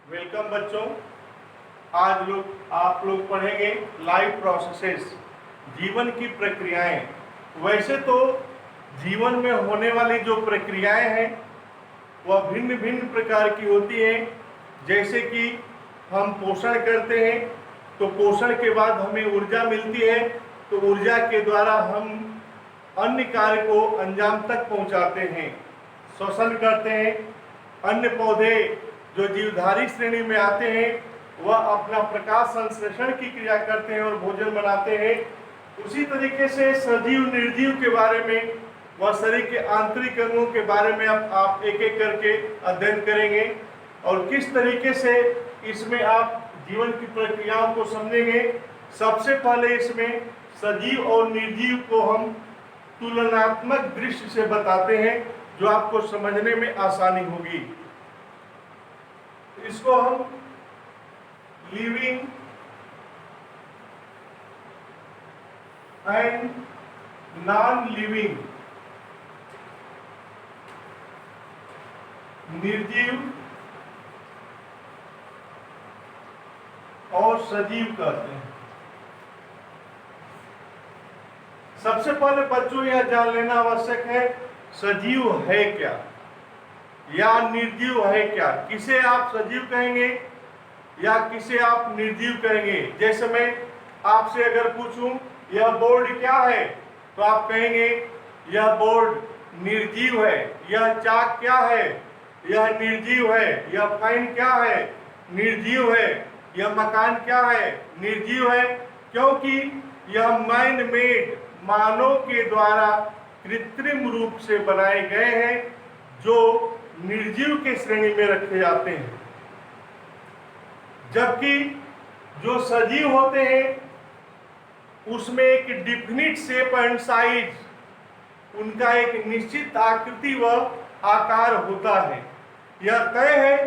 Welcome बच्चों। आज आप लोग पढ़ेंगे लाइफ प्रोसेसेस, जीवन की प्रक्रियाएं। वैसे तो जीवन में होने वाली जो प्रक्रियाएं हैं वह भिन्न भिन्न प्रकार की होती हैं। जैसे कि हम पोषण करते हैं तो पोषण के बाद हमें ऊर्जा मिलती है, तो ऊर्जा के द्वारा हम अन्य कार्य को अंजाम तक पहुंचाते हैं, श्वसन करते हैं। अन्य पौधे जो जीवधारी श्रेणी में आते हैं वह अपना प्रकाश संश्लेषण की क्रिया करते हैं और भोजन बनाते हैं। उसी तरीके से सजीव निर्जीव के बारे में, वह शरीर के आंतरिक अंगों के बारे में आप एक एक करके अध्ययन करेंगे और किस तरीके से इसमें आप जीवन की प्रक्रियाओं को समझेंगे। सबसे पहले इसमें सजीव और निर्जीव को हम तुलनात्मक दृष्टि से बताते हैं जो आपको समझने में आसानी होगी। इसको हम लिविंग एंड नॉन लिविंग, निर्जीव और सजीव कहते हैं। सबसे पहले बच्चों यह जान लेना आवश्यक है, सजीव है क्या या निर्जीव है क्या। किसे आप सजीव कहेंगे या किसे आप निर्जीव कहेंगे। जैसे मैं आपसे अगर पूछूं यह बोर्ड क्या है तो आप कहेंगे यह बोर्ड निर्जीव है। यह चाक क्या है, यह निर्जीव है। यह फाइन क्या है, निर्जीव है। यह मकान क्या है, निर्जीव है, क्योंकि यह मैन मेड, मानव के द्वारा कृत्रिम रूप से बनाए गए हैं जो निर्जीव के श्रेणी में रखे जाते हैं। जबकि जो सजीव होते हैं उसमें एक डिफिनिट शेप एंड साइज, उनका एक निश्चित आकृति व आकार होता है। यह तय है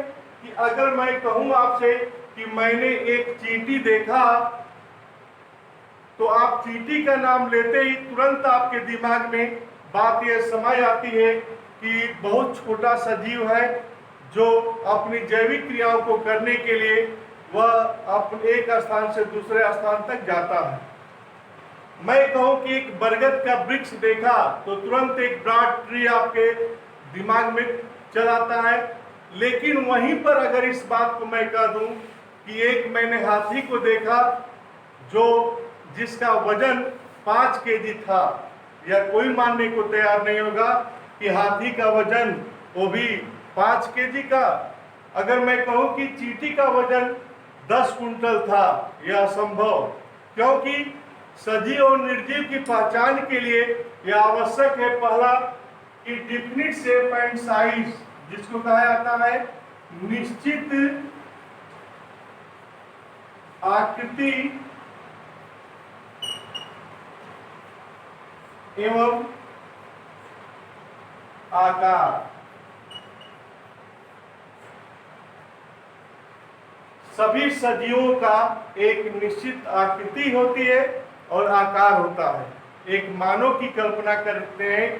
कि अगर मैं कहूं आपसे कि मैंने एक चींटी देखा तो आप चींटी का नाम लेते ही तुरंत आपके दिमाग में बात यह समझ आती है कि बहुत छोटा सजीव है जो अपनी जैविक क्रियाओं को करने के लिए वह अपने एक स्थान से दूसरे स्थान तक जाता है। मैं कहूं कि एक बरगद का वृक्ष देखा तो तुरंत एक ब्रॉड ट्री आपके दिमाग में चल आता है। लेकिन वहीं पर अगर इस बात को मैं कह दूं कि एक मैंने हाथी को देखा जिसका वजन 5 केजी था, यह कोई मानने को तैयार नहीं होगा कि हाथी का वजन वो भी 5 केजी का। अगर मैं कहूं कि चींटी का वजन 10 कुंटल था, यह असंभव, क्योंकि सजीव और निर्जीव की पहचान के लिए यह आवश्यक है पहला कि डिफिनिट शेप एंड साइज, जिसको कहा जाता है निश्चित आकृति एवं आकार। सभी सजीवों का एक निश्चित आकृति होती है और आकार होता है। एक मानव की कल्पना करते हैं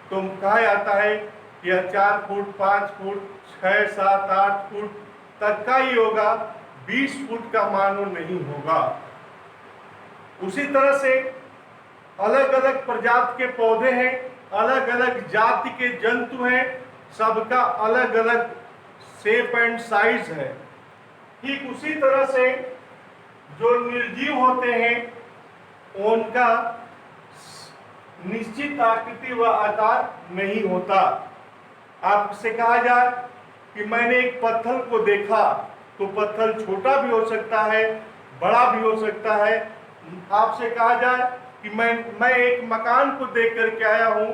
तो कहा जाता है कि यह 4 फुट 5 फुट 6 7 8 फुट तक का ही होगा, 20 फुट का मानव नहीं होगा। उसी तरह से अलग अलग प्रजाति के पौधे हैं, अलग अलग जाति के जंतु हैं, सबका अलग अलग शेप एंड साइज है। ठीक उसी तरह से जो निर्जीव होते हैं उनका निश्चित आकृति व आकार नहीं होता। आपसे कहा जाए कि मैंने एक पत्थर को देखा तो पत्थर छोटा भी हो सकता है, बड़ा भी हो सकता है। आपसे कहा जाए कि मैं एक मकान को देख करके आया हूं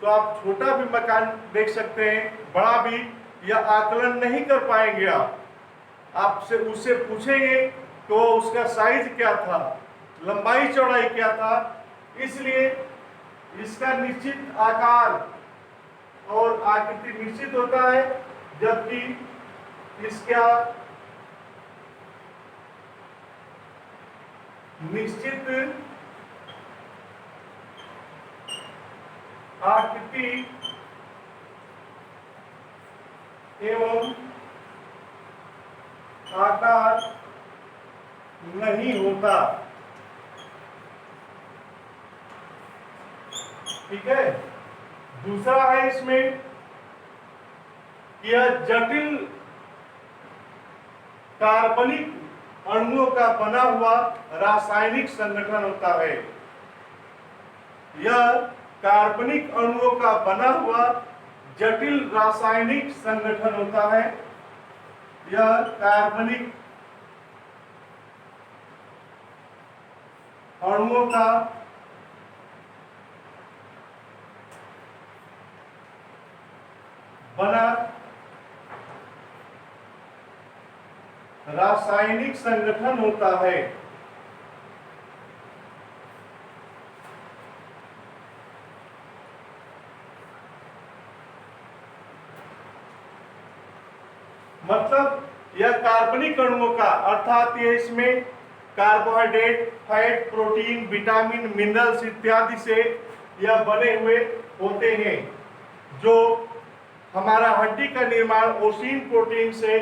तो आप छोटा भी मकान देख सकते हैं, बड़ा भी, यह आकलन नहीं कर पाएंगे। आपसे उससे पूछेंगे तो उसका साइज क्या था, लंबाई चौड़ाई क्या था। इसलिए इसका निश्चित आकार और आकृति निश्चित होता है, जबकि इसका निश्चित आकृति एवं आकार नहीं होता। ठीक है। दूसरा है इसमें यह जटिल कार्बनिक अणुओं का बना हुआ रासायनिक संगठन होता है। यह कार्बनिक अणुओं का बना हुआ जटिल रासायनिक संगठन होता है। यह कार्बनिक अणुओं का बना रासायनिक संगठन होता है। मतलब यह कार्बनिक अणुओं का अर्थात ये इसमें carbohydrate, fat, protein, vitamin, minerals इत्यादि से यह बने हुए होते हैं। जो हमारा हड्डी का निर्माण ओसिन प्रोटीन से,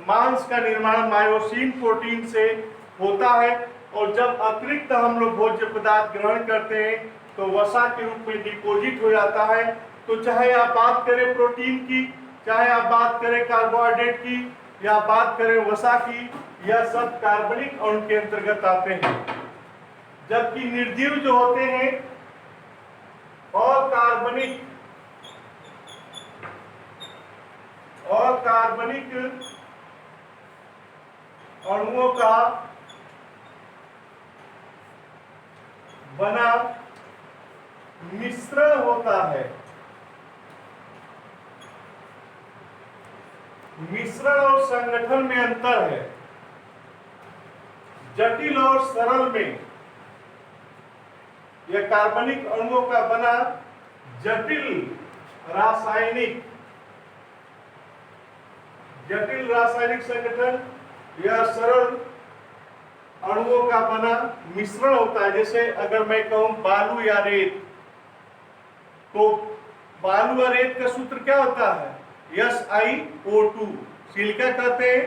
मांस का निर्माण मायोसिन प्रोटीन से होता है। और जब अतिरिक्त हम लोग भोज्य पदार्थ ग्रहण करते हैं तो वसा के रूप में डिपोजिट हो जाता है। तो चाहे आप बात करें प्रोटीन की, चाहे आप बात करें कार्बोहाइड्रेट की, या बात करें वसा की, यह सब कार्बनिक अणु के अंतर्गत आते हैं। जबकि निर्जीव जो होते हैं अकार्बनिक अणुओं का बना मिश्रण होता है। मिश्रण और संगठन में अंतर है। जटिल और सरल में यह कार्बनिक अणुओं का बना जटिल रासायनिक संगठन, यह सरल अणुओं का बना मिश्रण होता है। जैसे अगर मैं कहूं बालू या रेत, तो बालू और रेत का सूत्र क्या होता है? SiO2 सिलिका कहते हैं,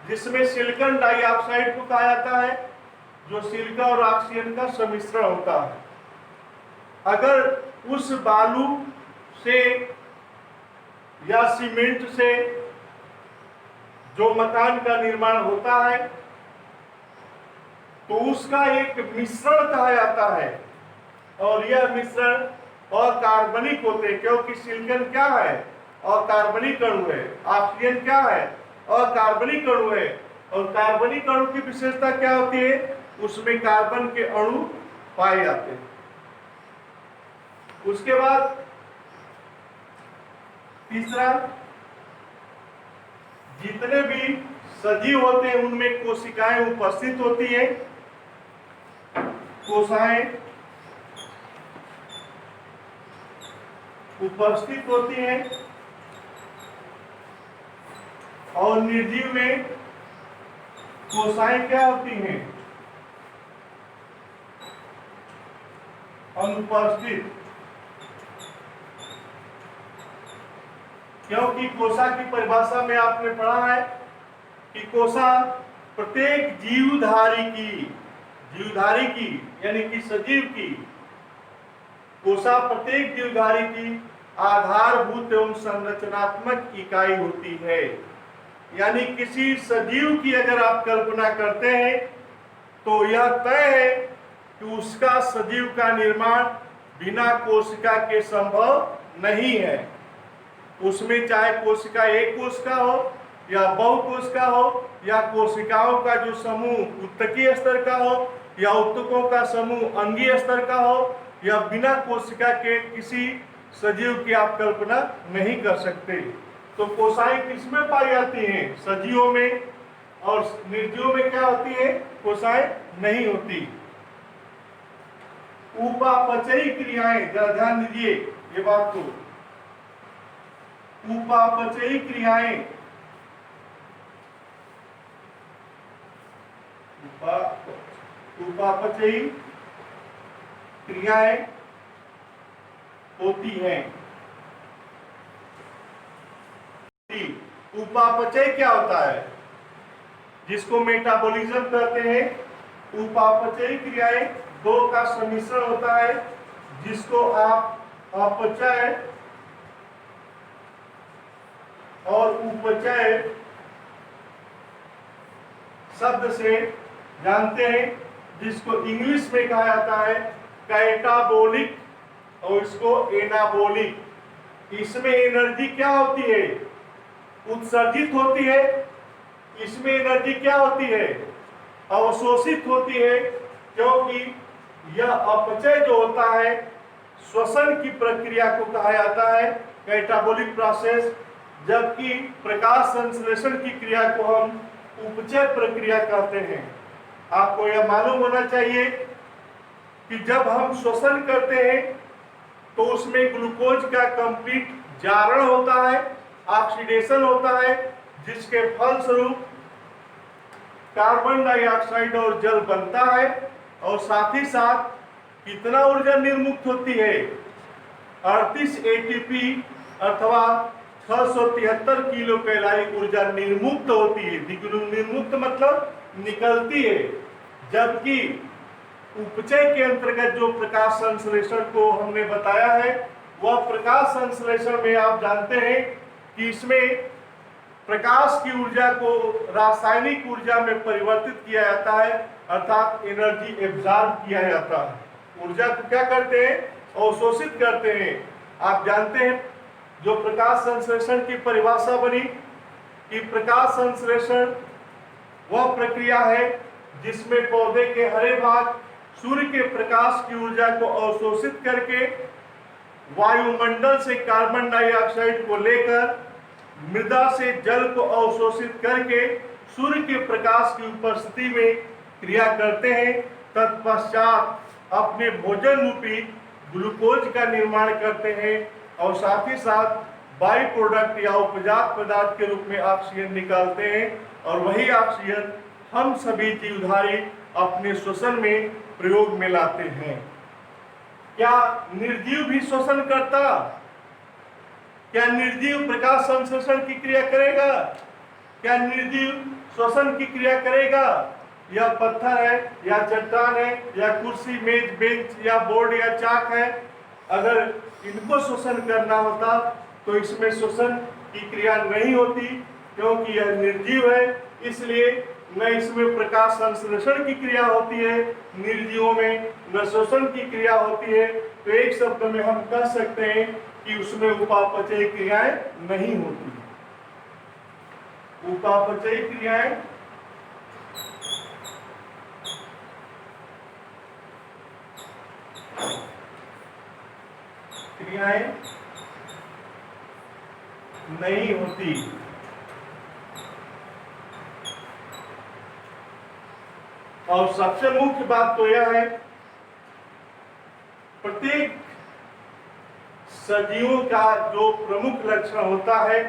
जिसमें सिलिकॉन डाइऑक्साइड को कहा जाता है, जो सिलिका और ऑक्सीजन का सम्मिश्रण होता है। अगर उस बालू से या सीमेंट से जो मकान का निर्माण होता है तो उसका एक मिश्रण कहा जाता है। और यह मिश्रण अकार्बनिक होते हैं, क्योंकि सिलिकॉन क्या है? अकार्बनिक अणु है। ऑक्सीजन क्या है? अकार्बनिक अणु है। और कार्बनिक अणु की विशेषता क्या होती है? उसमें कार्बन के अणु पाए जाते हैं। उसके बाद तीसरा, जितने भी सजीव होते हैं उनमें कोशिकाएं उपस्थित होती हैं। कोशिकाएं उपस्थित होती हैं। और निर्जीव में कोशिकाएं क्या होती हैं? अनुपस्थित। क्योंकि कोशा की परिभाषा में आपने पढ़ा है कि कोशा प्रत्येक जीवधारी की यानी कि सजीव की, कोशा प्रत्येक जीवधारी की आधारभूत एवं संरचनात्मक इकाई होती है। यानी किसी सजीव की अगर आप कल्पना करते हैं तो यह तय है कि उसका सजीव का निर्माण बिना कोशिका के संभव नहीं है। उसमें चाहे कोशिका एक कोशिका हो या बहुकोशिका हो, या कोशिकाओं का जो समूह उत्तकीय स्तर का हो या उत्तकों का समूह अंगीय स्तर का हो, या बिना कोशिका के किसी सजीव की आप कल्पना नहीं कर सकते। तो कोशिकाएं किसमें पाई जाती हैं? सजीवों में। और निर्जीवों में क्या होती है? कोशिकाएं नहीं होती। उपापचयी क्रियाएं, जरा ध्यान दीजिए ये बात को। उपापचयी क्रियाएं, उपापचयी क्रियाएं होती हैं। उपापचय क्या होता है? जिसको मेटाबॉलिज्म कहते हैं। उपापचयी क्रियाएं दो का सम्मिश्रण होता है, जिसको आप अपचय और उपचय शब्द से जानते हैं, जिसको इंग्लिश में कहा जाता है कैटाबोलिक और इसको एनाबोलिक। इसमें एनर्जी क्या होती है? उत्सर्जित होती है। इसमें एनर्जी क्या होती है? अवशोषित होती है, क्योंकि यह अपचय जो होता है श्वसन की प्रक्रिया को कहा जाता है कैटाबोलिक प्रोसेस, जबकि प्रकाश संश्लेषण की क्रिया को हम उपचय प्रक्रिया कहते हैं। आपको यह मालूम होना चाहिए कि जब हम श्वसन करते हैं तो उसमें ग्लूकोज का कंप्लीट जारण होता है, ऑक्सीडेशन होता है, जिसके फलस्वरूप कार्बन डाइऑक्साइड और जल बनता है। और साथ ही साथ कितना ऊर्जा निर्मुक्त होती है? 38 एटीपी अथवा 673 किलो कैलोरी ऊर्जा निर्मुक्त होती है। निर्मुक्त मतलब निकलती है। जबकि उपचय के अंतर्गत जो प्रकाश संश्लेषण को हमने बताया है, वह प्रकाश संश्लेषण में आप जानते हैं कि इसमें प्रकाश की ऊर्जा को रासायनिक ऊर्जा में परिवर्तित किया जाता है, अर्थात एनर्जी एब्जॉर्ब किया जाता है। ऊर्जा को क्या करते हैं? अवशोषित करते हैं। आप जानते हैं जो प्रकाश संश्लेषण की परिभाषा बनी कि प्रकाश संश्लेषण वह प्रक्रिया है जिसमें पौधे के हरे भाग सूर्य के प्रकाश की ऊर्जा को अवशोषित करके वायुमंडल से कार्बन डाइऑक्साइड को लेकर मृदा से जल को अवशोषित करके सूर्य के प्रकाश की उपस्थिति में क्रिया करते हैं। तत्पश्चात अपने भोजन रूपी ग्लूकोज का निर्माण करते हैं और साथ ही साथ बाई प्रोडक्ट या उपजात पदार्थ के रूप में ऑक्सीजन निकालते हैं, और वही ऑक्सीजन हम सभी जीवधारी अपने श्वसन में प्रयोग में लाते हैं। क्या निर्जीव भी श्वसन करता? क्या निर्जीव प्रकाश संश्लेषण की क्रिया करेगा? क्या निर्जीव श्वसन की क्रिया करेगा? यह पत्थर है या चट्टान है या कुर्सी मेज बेंच या बोर्ड या चाक है, अगर इनको श्वसन करना होता तो इसमें श्वसन की क्रिया नहीं होती, क्योंकि यह निर्जीव है। इसलिए न इसमें प्रकाश संश्लेषण की क्रिया होती है, निर्जीवों में न श्वसन की क्रिया होती है। तो एक शब्द में हम कह सकते हैं कि उसमें उपापचयी क्रियाएं नहीं होती। उपापचयी क्रियाएं नहीं होती। और सबसे मुख्य बात तो यह है, प्रत्येक सजीवों का जो प्रमुख लक्षण होता है,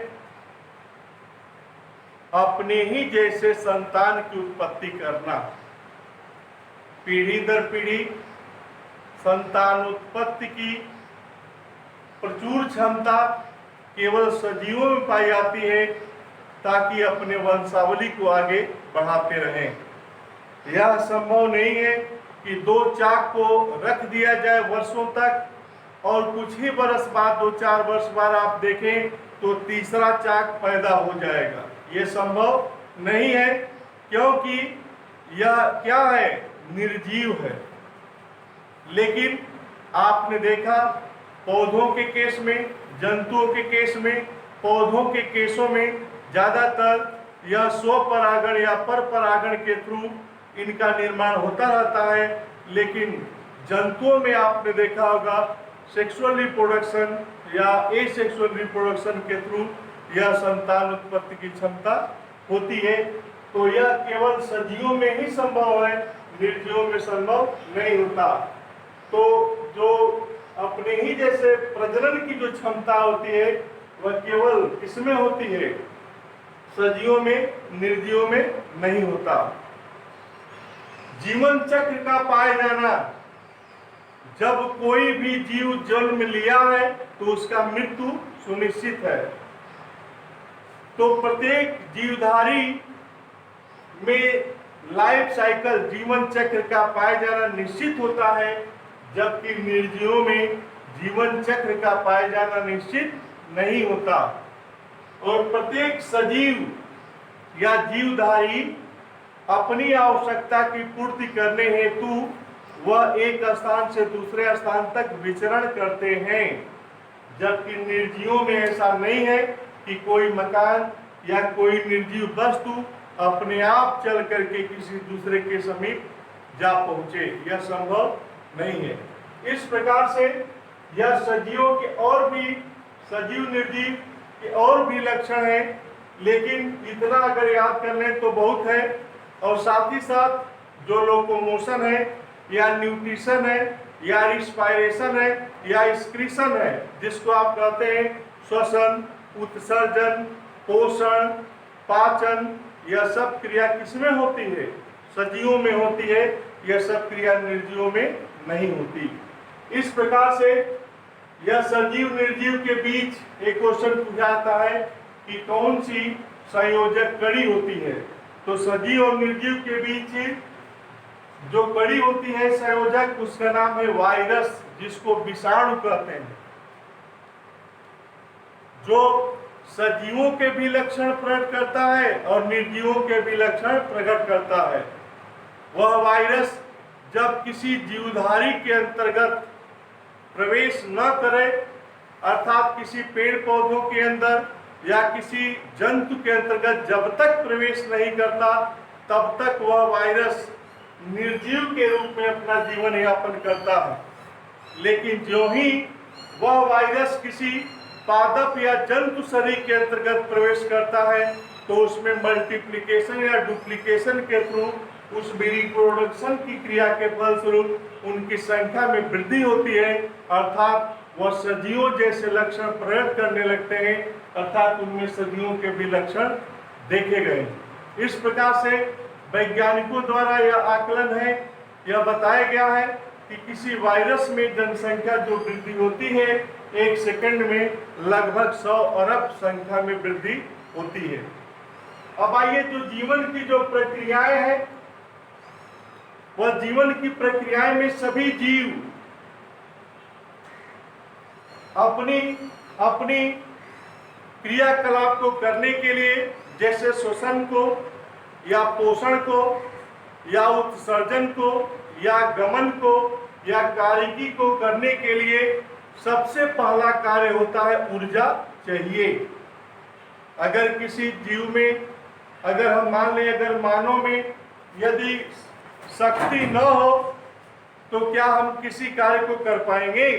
अपने ही जैसे संतान की उत्पत्ति करना। पीढ़ी दर पीढ़ी संतान उत्पत्ति की प्रचुर क्षमता केवल सजीवों में पाई जाती है, ताकि अपने वंशावली को आगे बढ़ाते रहें। यह संभव नहीं है कि दो चाक को रख दिया जाए वर्षों तक और कुछ ही वर्ष बाद, 2-4 वर्ष बाद आप देखें तो तीसरा चाक पैदा हो जाएगा। ये संभव नहीं है, क्योंकि यह क्या है? निर्जीव है। लेकिन आपने देखा पौधों के केस में, जंतुओं के केस में, पौधों के केसों में ज्यादातर यह स्वपरागण या परपरागण के थ्रू इनका निर्माण होता रहता है। लेकिन जंतुओं में आपने देखा होगा सेक्सुअल रिप्रोडक्शन या एसेक्सुअल रिप्रोडक्शन के थ्रू यह संतान उत्पत्ति की क्षमता होती है। तो यह केवल सजीवों में ही संभव है, निर्जीवों में संभव नहीं होता। तो जो अपने ही जैसे प्रजनन की जो क्षमता होती है वह केवल किसमें होती है? सजीवों में, निर्जीवों में नहीं होता। जीवन चक्र का पाए जाना, जब कोई भी जीव जन्म लिया है तो उसका मृत्यु सुनिश्चित है। तो प्रत्येक जीवधारी में लाइफ साइकिल, जीवन चक्र का पाया जाना निश्चित होता है, जबकि निर्जीवों में जीवन चक्र का पाया जाना निश्चित नहीं होता। और प्रत्येक सजीव या जीवधारी अपनी आवश्यकता की पूर्ति करने हेतु वह एक स्थान से दूसरे स्थान तक विचरण करते हैं, जबकि निर्जीवों में ऐसा नहीं है कि कोई मकान या कोई निर्जीव वस्तु अपने आप चल करके किसी दूसरे के समीप जा पहुंचे, यह संभव नहीं है। इस प्रकार से यह सजीवों के और भी, सजीव निर्जीव के और भी लक्षण हैं, लेकिन इतना अगर याद कर लें तो बहुत है। और साथ ही साथ जो लोकोमोशन है या न्यूट्रिशन है या रिस्पायरेशन है या एक्सक्रीशन है, जिसको आप कहते हैं श्वसन, उत्सर्जन, पोषण, पाचन, यह सब क्रिया किसमें होती है? सजीवों में होती है। यह सब क्रिया निर्जीवों में नहीं होती। इस प्रकार से यह सजीव निर्जीव के बीच एक क्वेश्चन पूछा जाता है कि कौन सी संयोजक कड़ी होती है। तो सजीव और निर्जीव के बीच जो कड़ी होती है संयोजक, उसका नाम है वायरस, जिसको विषाणु कहते हैं। जो सजीवों के भी लक्षण प्रकट करता है और निर्जीवों के भी लक्षण प्रकट करता है। वह वायरस जब किसी जीवधारी के अंतर्गत प्रवेश न करे, अर्थात किसी पेड़ पौधों के अंदर या किसी जंतु के अंतर्गत जब तक प्रवेश नहीं करता, तब तक वह वायरस निर्जीव के रूप में अपना जीवन यापन करता है। लेकिन जो ही वह वायरस किसी पादप या जंतु शरीर के अंतर्गत प्रवेश करता है, तो उसमें मल्टीप्लिकेशन या डुप्लीकेशन के थ्रू, उस रिप्रोडक्शन की क्रिया के फलस्वरूप उनकी संख्या में वृद्धि होती है, अर्थात वह सजीवों जैसे लक्षण प्रकट करने लगते हैं, अर्थात उनमें सजीवों के भी लक्षण देखे गए। इस प्रकार से वैज्ञानिकों द्वारा यह आकलन है, यह बताया गया है कि किसी वायरस में जनसंख्या जो वृद्धि होती है, 1 सेकंड में लगभग 100 अरब संख्या में वृद्धि होती है। अब आइए, जो जीवन की जो प्रक्रियाएं हैं, वह जीवन की प्रक्रियाएं में सभी जीव अपनी अपनी क्रियाकलाप को करने के लिए, जैसे श्वसन को या पोषण को या उत्सर्जन को या गमन को या कार्यकी को करने के लिए सबसे पहला कार्य होता है ऊर्जा चाहिए। अगर किसी जीव में, अगर हम मान लें, अगर मानव में यदि शक्ति न हो तो क्या हम किसी कार्य को कर पाएंगे?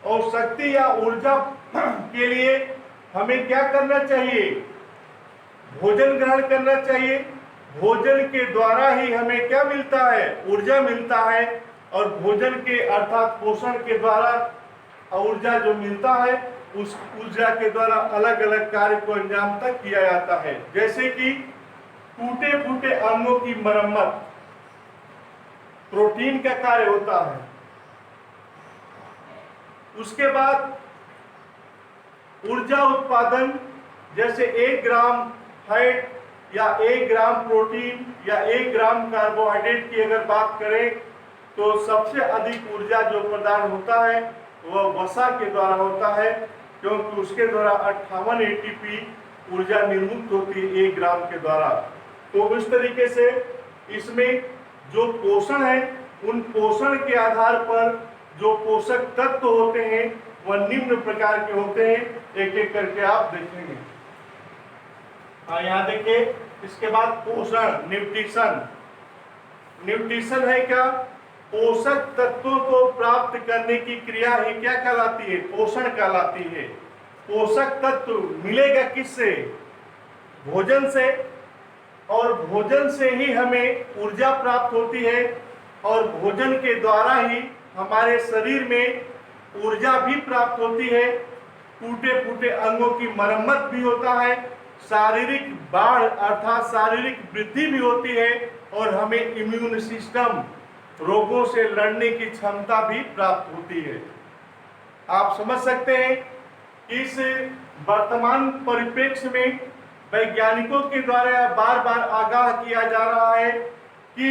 और शक्ति या ऊर्जा के लिए हमें क्या करना चाहिए? भोजन ग्रहण करना चाहिए। भोजन के द्वारा ही हमें क्या मिलता है? ऊर्जा मिलता है। और भोजन के अर्थात पोषण के द्वारा ऊर्जा जो मिलता है, उस ऊर्जा के द्वारा अलग अलग कार्य को अंजाम तक किया जाता है। जैसे कि टूटे फूटे अंगों की मरम्मत प्रोटीन का कार्य होता है। उसके बाद ऊर्जा उत्पादन, जैसे 1 ग्राम फैट या 1 ग्राम प्रोटीन या 1 ग्राम कार्बोहाइड्रेट की अगर बात करें, तो सबसे अधिक ऊर्जा जो प्रदान होता है वह वसा के द्वारा होता है, क्योंकि उसके द्वारा 58 एटीपी ऊर्जा निर्मुक्त होती है 1 ग्राम के द्वारा। तो इस तरीके से इसमें जो पोषण है, उन पोषण के आधार पर जो पोषक तत्व होते हैं वह निम्न प्रकार के होते हैं। एक एक करके आप देखेंगे। हाँ, यहाँ देखिए। इसके बाद पोषण, न्यूट्रिशन। न्यूट्रिशन है क्या? पोषक तत्वों को प्राप्त करने की क्रिया ही क्या कहलाती है? पोषण कहलाती है। पोषक तत्व मिलेगा किससे? भोजन से। और भोजन से ही हमें ऊर्जा प्राप्त होती है, और भोजन के द्वारा ही हमारे शरीर में ऊर्जा भी प्राप्त होती है। टूटे फूटे अंगों की मरम्मत भी होता है, शारीरिक बाढ़ अर्थात शारीरिक वृद्धि भी होती है, और हमें इम्यून सिस्टम, रोगों से लड़ने की क्षमता भी प्राप्त होती है। आप समझ सकते हैं, इस वर्तमान परिप्रेक्ष्य में वैज्ञानिकों के द्वारा बार बार आगाह किया जा रहा है कि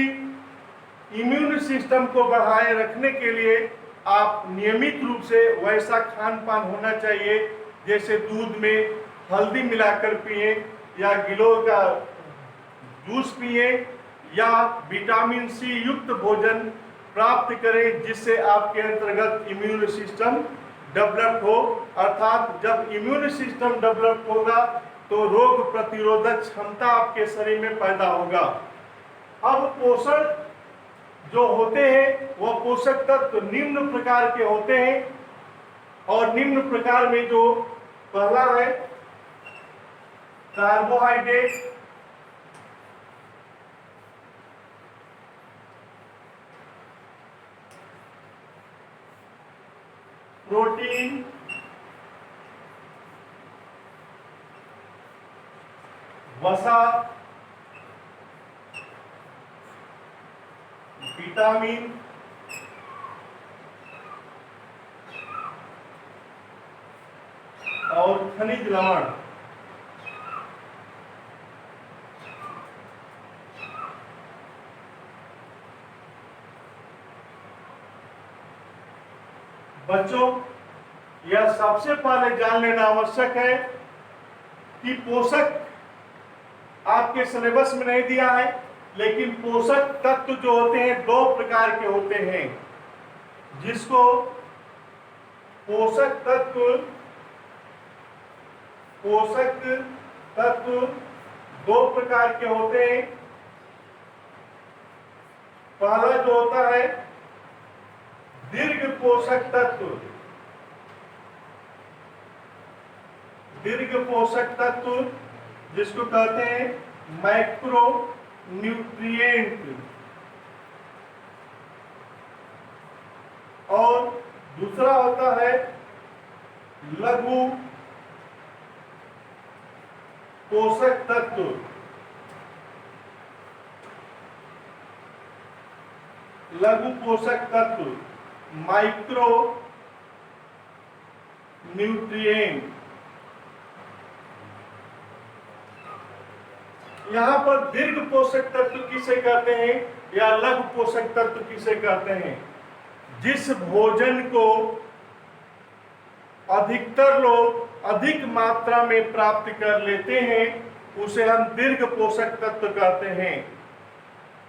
इम्यून सिस्टम को बढ़ाए रखने के लिए आप नियमित रूप से वैसा खान पान होना चाहिए, जैसे दूध में हल्दी मिलाकर पिए, या गिलोय का जूस पिए, या विटामिन सी युक्त भोजन प्राप्त करें, जिससे आपके अंतर्गत इम्यून सिस्टम डेवलप हो। अर्थात जब इम्यून सिस्टम डेवलप होगा तो रोग प्रतिरोधक क्षमता आपके शरीर में पैदा होगा। अब पोषण जो होते हैं वह पोषक तत्व निम्न प्रकार के होते हैं, और निम्न प्रकार में जो पहला है कार्बोहाइड्रेट, प्रोटीन, वसा, विटामिन, और खनिज लवण। बच्चों, यह सबसे पहले जान लेना आवश्यक है कि पोषक आपके सिलेबस में नहीं दिया है, लेकिन पोषक तत्व जो होते हैं दो प्रकार के होते हैं, जिसको पोषक तत्व दो प्रकार के होते हैं। पहला जो होता है दीर्घ पोषक तत्व, जिसको कहते हैं मैक्रो न्यूट्रिएंट, और दूसरा होता है लघु पोषक तत्व। लघु पोषक तत्व माइक्रो न्यूट्रिएंट। यहां पर दीर्घ पोषक तत्व किसे कहते हैं या लघु पोषक तत्व किसे कहते हैं? जिस भोजन को अधिकतर लोग अधिक मात्रा में प्राप्त कर लेते हैं उसे हम दीर्घ पोषक तत्व कहते हैं,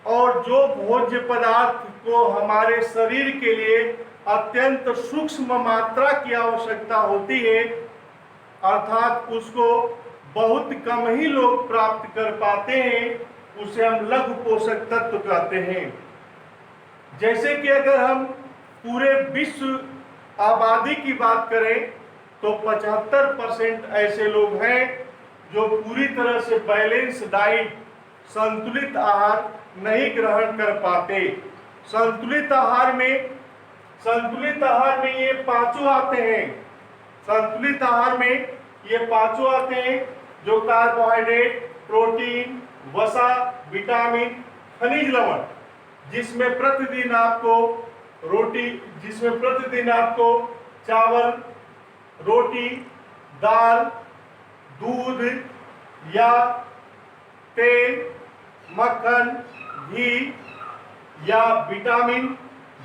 और जो भोज्य पदार्थ को हमारे शरीर के लिए अत्यंत सूक्ष्म मात्रा की आवश्यकता होती है, अर्थात उसको बहुत कम ही लोग प्राप्त कर पाते हैं, उसे हम लघु पोषक तत्व कहते हैं। जैसे कि अगर हम पूरे विश्व आबादी की बात करें तो 75% ऐसे लोग हैं जो पूरी तरह से बैलेंस डाइट, संतुलित आहार नहीं ग्रहण कर पाते। संतुलित आहार में ये पांचों आते हैं। संतुलित आहार में ये पांचों आते हैं, जो कार्बोहाइड्रेट, प्रोटीन, वसा, विटामिन, खनिज लवण, जिसमें प्रतिदिन आपको चावल, रोटी, दाल, दूध या तेल, मक्खन, घी या विटामिन,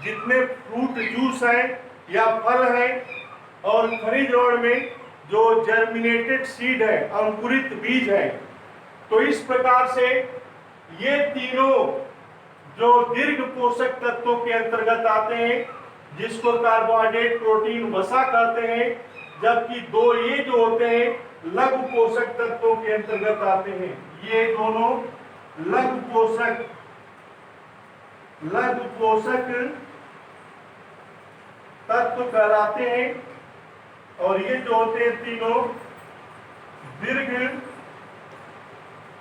जितने फ्रूट जूस हैं या फल हैं, और खनिज लवण में जो जर्मिनेटेड सीड है, अंकुरित बीज है। तो इस प्रकार से ये तीनों जो दीर्घ पोषक तत्वों के अंतर्गत आते हैं, जिसको कार्बोहाइड्रेट, प्रोटीन, वसा कहते हैं, जबकि दो ये जो होते हैं लघु पोषक तत्वों के अंतर्गत आते हैं। ये दोनों लघु पोषक तत्व कहलाते हैं, और ये जो होते हैं तीनों दीर्घ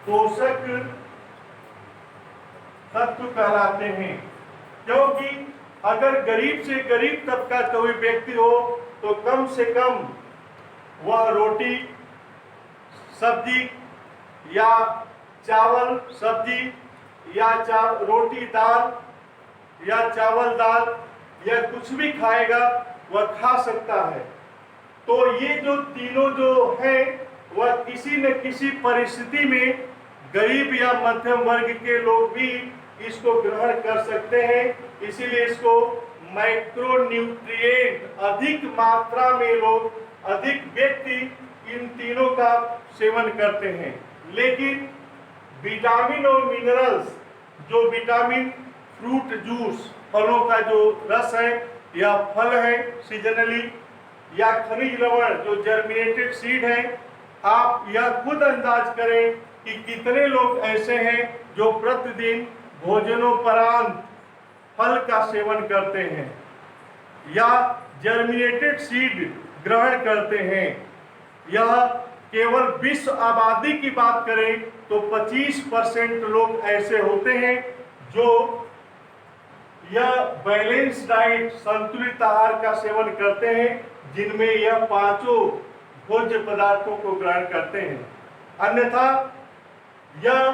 पोषक तत्व कहलाते हैं। क्योंकि अगर गरीब से गरीब तबका कोई व्यक्ति हो तो कम से कम वह रोटी सब्जी या चावल सब्जी या रोटी दाल या चावल दाल या कुछ भी खाएगा वह खा सकता है। तो ये जो तीनों जो हैं वह किसी न किसी परिस्थिति में गरीब या मध्यम वर्ग के लोग भी इसको ग्रहण कर सकते हैं। इसीलिए इसको माइक्रोन्यूट्रिएंट, अधिक मात्रा में लोग, अधिक व्यक्ति इन तीनों का सेवन करते हैं। लेकिन विटामिन और मिनरल्स, जो विटामिन फ्रूट जूस, फलों का जो रस है या फल है सीजनली, या खनिज लवण जो जर्मिनेटेड सीड है, आप यह खुद अंदाज करें कि कितने लोग ऐसे हैं जो प्रतिदिन भोजनोपरांत फल का सेवन करते हैं या जर्मिनेटेड सीड ग्रहण करते हैं। यह केवल विश्व आबादी की बात करें तो 25% लोग ऐसे होते हैं जो यह बैलेंस डाइट, संतुलित आहार का सेवन करते हैं, जिनमें यह पांचों भोज्य पदार्थों को ग्रहण करते हैं। अन्यथा यह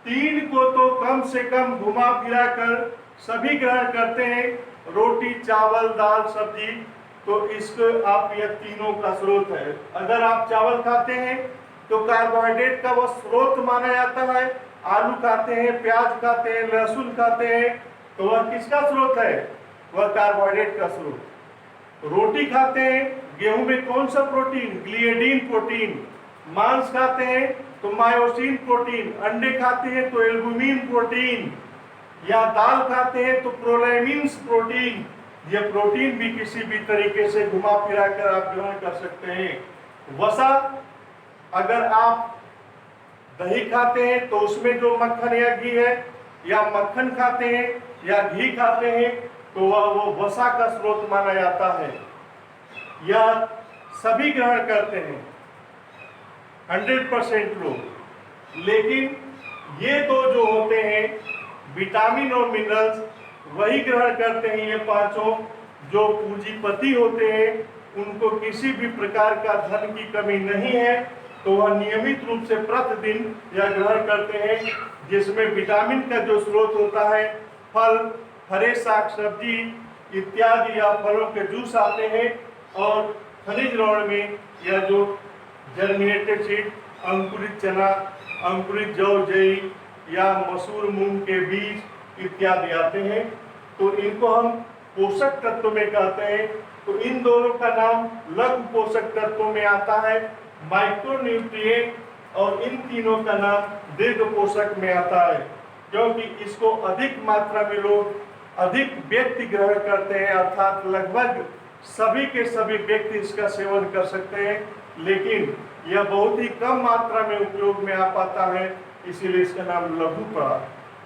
तीन को तो कम से कम घुमा फिरा कर सभी ग्रहण करते हैं, रोटी, चावल, दाल, सब्जी। तो इसको आप, यह तीनों का स्रोत है। अगर आप चावल खाते हैं तो कार्बोहाइड्रेट का वह स्रोत माना जाता है। आलू खाते हैं, प्याज खाते हैं, लहसुन खाते हैं, तो वह किसका स्रोत है? वह कार्बोहाइड्रेट का स्रोत। रोटी खाते हैं, गेहूं में कौन सा प्रोटीन? ग्लिएडिन प्रोटीन। मांस खाते हैं तो मायोसिन प्रोटीन। अंडे खाते हैं तो एल्बुमिन प्रोटीन। या दाल खाते हैं तो प्रोलैमिन्स प्रोटीन। यह प्रोटीन भी किसी भी तरीके से घुमा फिरा कर आप ग्रहण कर सकते हैं। वसा, अगर आप दही खाते हैं तो उसमें जो मक्खन या घी है, या मक्खन खाते हैं या घी खाते हैं, तो वो वसा का स्रोत माना जाता है। यह सभी ग्रहण करते हैं 100% लोग। लेकिन ये दो जो होते हैं, विटामिन और मिनरल्स, वही ग्रहण करते हैं ये पांचों जो पूंजीपति होते हैं। उनको किसी भी प्रकार का धन की कमी नहीं है, तो वह नियमित रूप से प्रतिदिन यह ग्रहण करते हैं, जिसमें विटामिन का जो स्रोत होता है फल, हरे साग सब्जी इत्यादि या फलों के जूस आते हैं, और खनिज लवण में यह जो जर्मिनेटेड सीड, अंकुरित चना, अंकुरित जौ, जई या मसूर, मूंग के बीज इत्यादि आते हैं। तो इनको हम पोषक तत्व में कहते हैं। तो इन दोनों का नाम लघु पोषक तत्वों में आता है, माइक्रोन्यूट्रिएंट, और इन तीनों का नाम दीर्घ पोषक में आता है, क्योंकि इसको अधिक मात्रा में लोग, अधिक व्यक्ति ग्रहण करते हैं। अर्थात लगभग सभी के सभी व्यक्ति इसका सेवन कर सकते हैं, लेकिन यह बहुत ही कम मात्रा में उपयोग में आ पाता है, इसीलिए इसका नाम लघु पड़ा,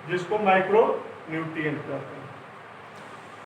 जिसको माइक्रो न्यूट्रिएंट कहते हैं।